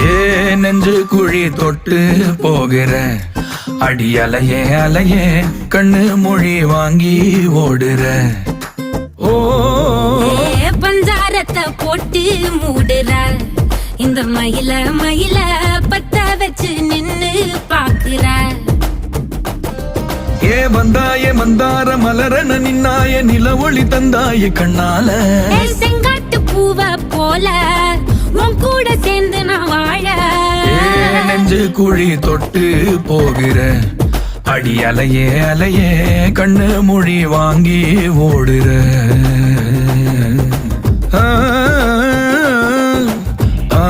ஏ நெஞ்சு குழி தொட்டு போகிற அடி அலையே அலையே கண்ணு மொழி வாங்கி ஓடுற. ஓ பஞ்சாரத்தை போட்டு மூடுற இந்த மயில மயில பத்த வச்சு நின்னு பாக்குற. ஏ வந்தாய மந்தார மலரன நின்னாய நில ஒளி தந்தாய கண்ணால. செங்காட்டு பூவ போல உன் கூட சேர்ந்து நான் வாழ. நெஞ்சு குழி தொட்டு போகிற அடி அலையே அலையே கண்ணு மொழி வாங்கி ஓடுற. ஆ ஆ